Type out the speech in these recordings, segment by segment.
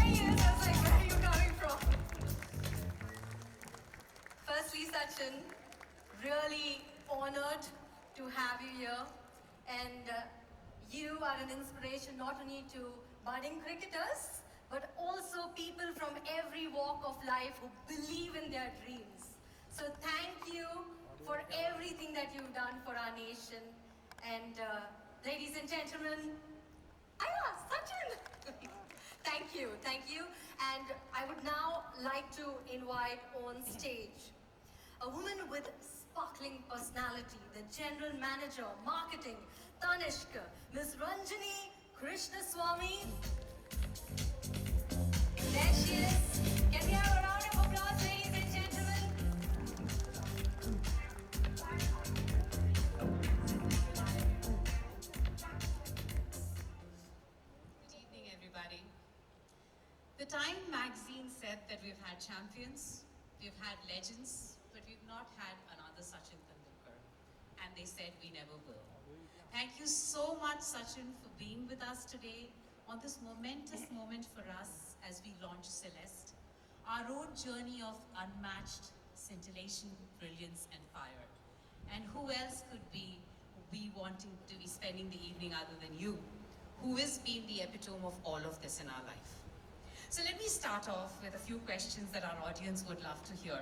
he is. I was like, where are you coming from? Firstly, Sachin, really honored to have you here. And you are an inspiration not only to budding cricketers, but also people from every walk of life who believe in their dreams. So thank you for everything that you've done for our nation. And ladies and gentlemen, Sachin! Thank you. And I would now like to invite on stage a woman with sparkling personality, the General Manager, Marketing, Tanishq, Ms. Ranjani Krishnaswamy. There she is. Can we have a round of applause, ladies and gentlemen? Good evening, everybody. The Time magazine said that we've had champions, we've had legends, but we've not had another Sachin Tendulkar. And they said we never will. Thank you so much, Sachin, for being with us today on this momentous moment for us as we launch Celeste, our own journey of unmatched scintillation, brilliance, and fire. And who else could be wanting to be spending the evening other than you, who has been the epitome of all of this in our life. So let me start off with a few questions that our audience would love to hear.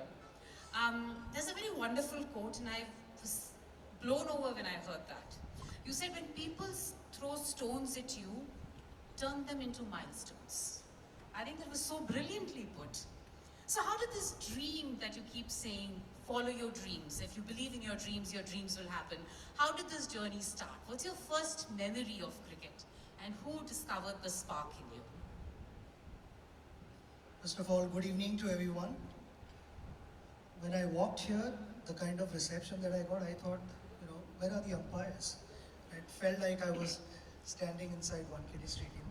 There's a very wonderful quote, and I was blown over when I heard that. You said, when people throw stones at you, turn them into milestones. I think that was so brilliantly put. So how did this dream that you keep saying, follow your dreams, if you believe in your dreams will happen, how did this journey start? What's your first memory of cricket, and who discovered the spark in you? First of all, good evening to everyone. When I walked here, the kind of reception that I got, I thought, where are the umpires? It felt like I was standing inside Wankhede Stadium.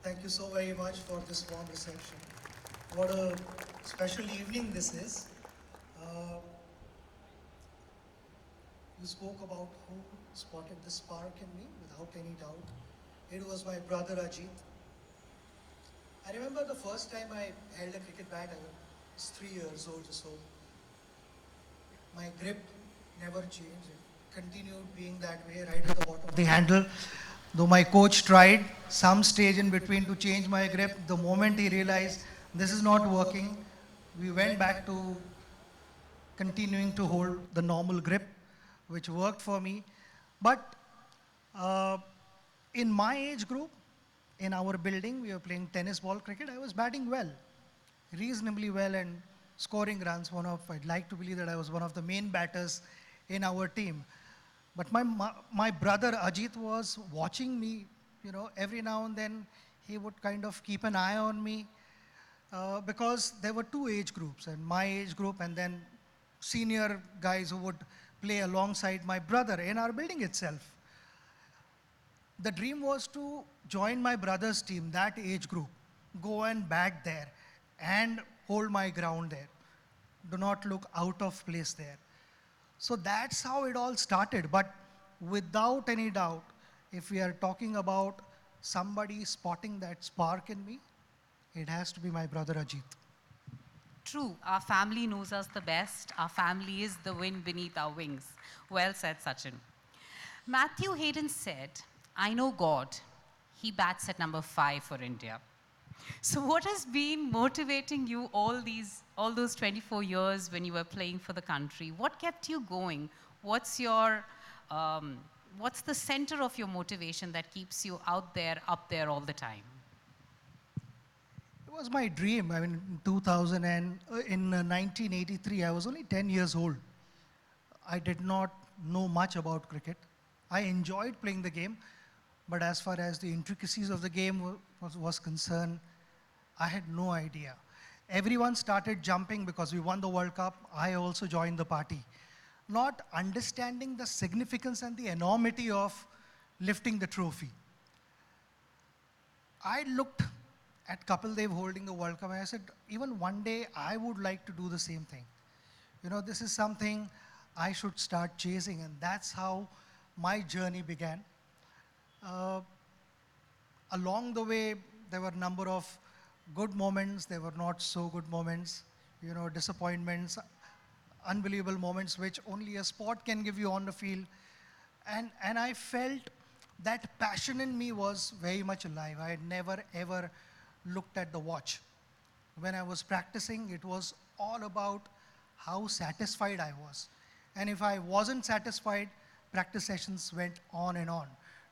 Thank you so very much for this warm reception. What a special evening this is. You spoke about who spotted the spark in me, without any doubt. It was my brother Ajit. I remember the first time I held a cricket bat, I was 3 years old or so. My grip never changed. It continued being that way right at the bottom of the handle. Though my coach tried some stage in between to change my grip, the moment he realized this is not working, we went back to continuing to hold the normal grip, which worked for me. But in my age group, in our building, we were playing tennis ball cricket. I was batting well, reasonably well, and scoring runs. I'd like to believe that I was one of the main batters in our team. But my brother Ajit was watching me, every now and then he would kind of keep an eye on me because there were two age groups, and my age group and then senior guys who would play alongside my brother in our building itself. The dream was to join my brother's team, that age group, go and bat there and hold my ground there. Do not look out of place there. So that's how it all started. But without any doubt, if we are talking about somebody spotting that spark in me, it has to be my brother Ajit. True, our family knows us the best. Our family is the wind beneath our wings. Well said, Sachin. Matthew Hayden said, I know God. He bats at number 5 for India. So what has been motivating you all those 24 years when you were playing for the country? What kept you going? What's the center of your motivation that keeps you out there, up there all the time? It was my dream. I mean, in 1983, I was only 10 years old. I did not know much about cricket. I enjoyed playing the game, but as far as the intricacies of the game was concerned, I had no idea. Everyone started jumping because we won the World Cup. I also joined the party, not understanding the significance and the enormity of lifting the trophy. I looked at Kapil Dev holding the World Cup and I said, even one day I would like to do the same thing. This is something I should start chasing, and that's how my journey began. Along the way, there were a number of good moments, there were not so good moments, disappointments, unbelievable moments which only a sport can give you on the field. And I felt that passion in me was very much alive. I had never ever looked at the watch. When I was practicing, it was all about how satisfied I was. And if I wasn't satisfied, practice sessions went on and on.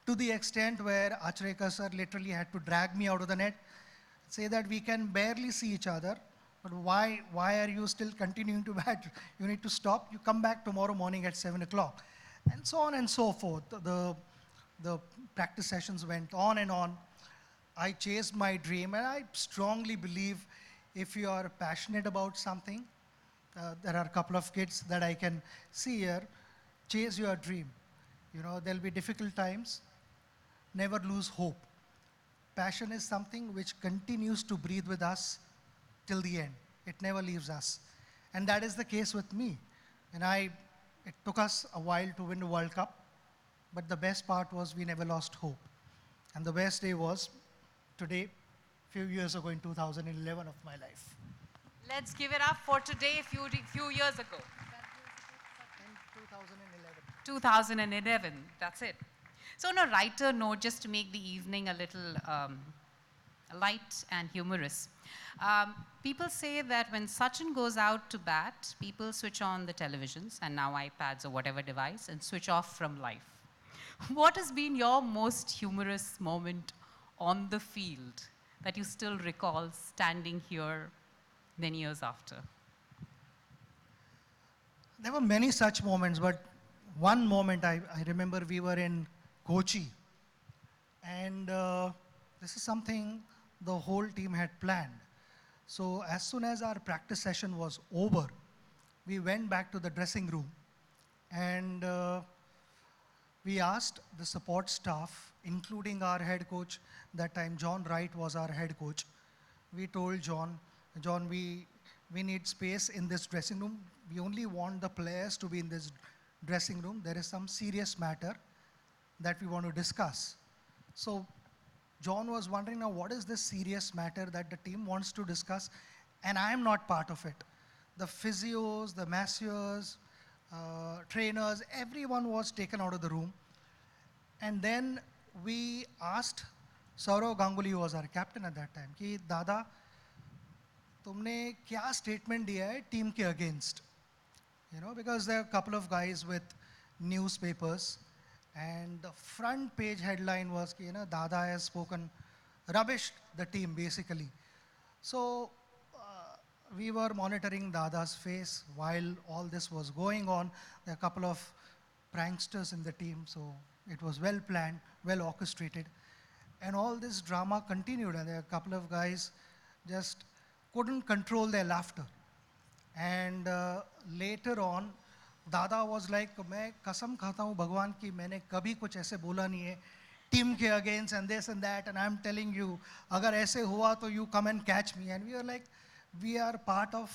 To the extent where Achareka sir literally had to drag me out of the net, say that we can barely see each other, but why are you still continuing to bat? You need to stop. You come back tomorrow morning at 7 o'clock. And so on and so forth. The practice sessions went on and on. I chased my dream, and I strongly believe if you are passionate about something, there are a couple of kids that I can see here, chase your dream. There'll be difficult times, never lose hope. Passion is something which continues to breathe with us till the end. It never leaves us. And that is the case with me. It took us a while to win the World Cup, but the best part was we never lost hope. And the best day was today, few years ago in 2011 of my life. Let's give it up for today, few years ago. In 2011. 2011, that's it. So on a lighter note, just to make the evening a little light and humorous, people say that when Sachin goes out to bat, people switch on the televisions and now iPads or whatever device and switch off from life. What has been your most humorous moment on the field that you still recall standing here many years after? There were many such moments, but one moment I remember we were in Kochi, and this is something the whole team had planned. So as soon as our practice session was over, we went back to the dressing room, and we asked the support staff, including our head coach, that time John Wright was our head coach. We told John, we need space in this dressing room. We only want the players to be in this dressing room. There is some serious matter that we want to discuss. So John was wondering, now what is this serious matter that the team wants to discuss, and I am not part of it. The physios, the masseurs, trainers, everyone was taken out of the room. And then we asked Saurav Ganguly, who was our captain at that time, कि दादा तुमने क्या statement दिया है team के against? Because there are a couple of guys with newspapers, and the front page headline was कि Dada has spoken rubbish the team basically. So we were monitoring Dada's face while all this was going on. There are a couple of pranksters in the team, so it was well planned, well orchestrated. And all this drama continued, and there are a couple of guys just couldn't control their laughter. And later on, Dada was like, मैं कसम खाता हूँ भगवान की मैंने कभी कुछ ऐसे बोला नहीं है team के against and this and that, and I'm telling you, अगर ऐसे हुआ तो you come and catch me. And we were like, we are part of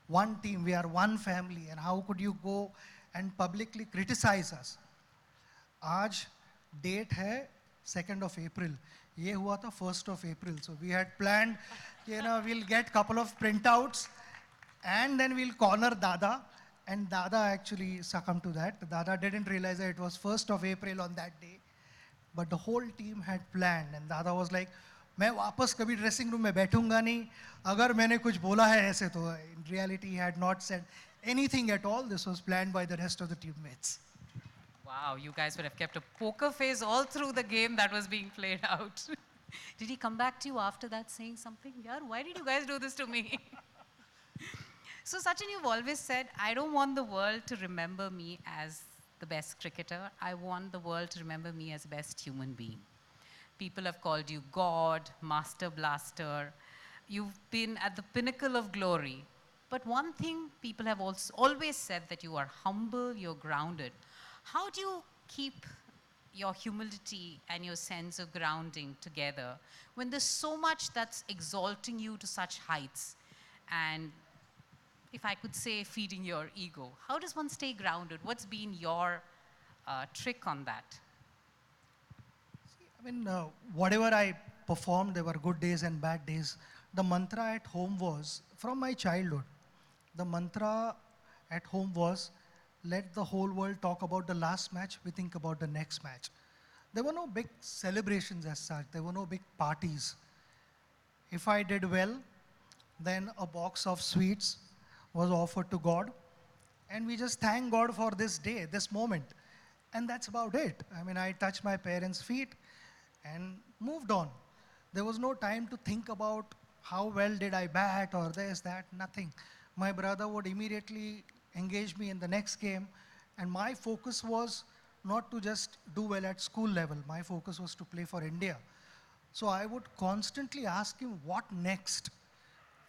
one team, we are one family, and how could you go and publicly criticize us? आज date है 2nd of April. ये हुआ था 1st of April. So we had planned, we'll get couple of printouts and then we'll corner Dada. And Dada actually succumbed to that. Dada didn't realize that it was 1st of April on that day. But the whole team had planned. And Dada was like, मैं वापस कभी dressing room में बैठूंगा नहीं अगर मैंने कुछ बोला है ऐसे तो. In reality, he had not said anything at all. This was planned by the rest of the teammates. Wow, you guys would have kept a poker face all through the game that was being played out. Did he come back to you after that saying something? Yeah, why did you guys do this to me? So Sachin, you've always said, I don't want the world to remember me as the best cricketer. I want the world to remember me as the best human being. People have called you God, Master Blaster. You've been at the pinnacle of glory. But one thing people have also always said that you are humble, you're grounded. How do you keep your humility and your sense of grounding together when there's so much that's exalting you to such heights and, if I could say, feeding your ego? How does one stay grounded? What's been your trick on that? I mean, whatever I performed. There were good days and bad days. The mantra at home was, from my childhood, the mantra at home was, let the whole world talk about the last match, we think about the next match. There were no big celebrations as such. There were no big parties. If I did well, then a box of sweets was offered to God. And we just thank God for this day, this moment. And that's about it. I mean, I touched my parents' feet and moved on. There was no time to think about how well did I bat or this, that, nothing. My brother would immediately engage me in the next game, and my focus was not to just do well at school level. My focus was to play for India. So I would constantly ask him, what next?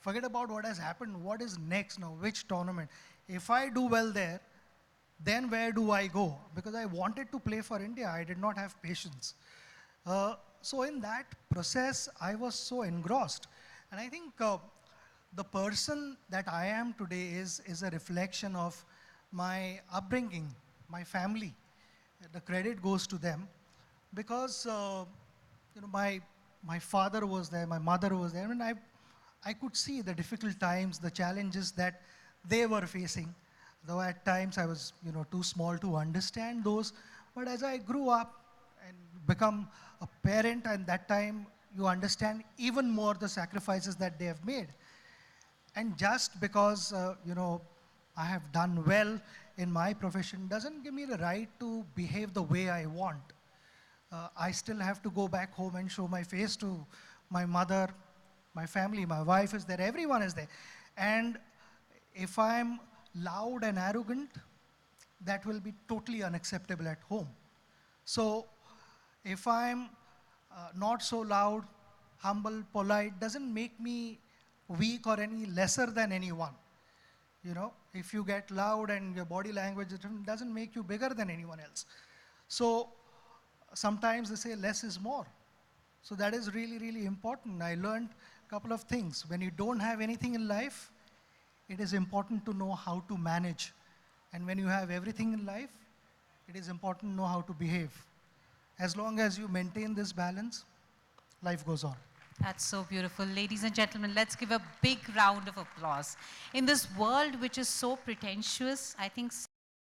Forget about what has happened. What is next now? Which tournament? If I do well there, then where do I go? Because I wanted to play for India. I did not have patience. So in that process, I was so engrossed. And I think the person that I am today is a reflection of my upbringing, my family. The credit goes to them because my father was there, my mother was there, and I could see the difficult times, the challenges that they were facing. Though at times I was too small to understand those, but as I grew up and become a parent, and that time you understand even more the sacrifices that they have made. And just because I have done well in my profession doesn't give me the right to behave the way I want. I still have to go back home and show my face to my mother, my family, my wife is there, everyone is there. And if I'm loud and arrogant, that will be totally unacceptable at home. So if I'm not so loud, humble, polite, doesn't make me weak or any lesser than anyone. If you get loud and your body language doesn't make you bigger than anyone else. So sometimes they say less is more. So that is really, really important. I learned a couple of things. When you don't have anything in life, it is important to know how to manage. And when you have everything in life, it is important to know how to behave. As long as you maintain this balance, life goes on. That's so beautiful. Ladies and gentlemen, let's give a big round of applause. In this world which is so pretentious, I think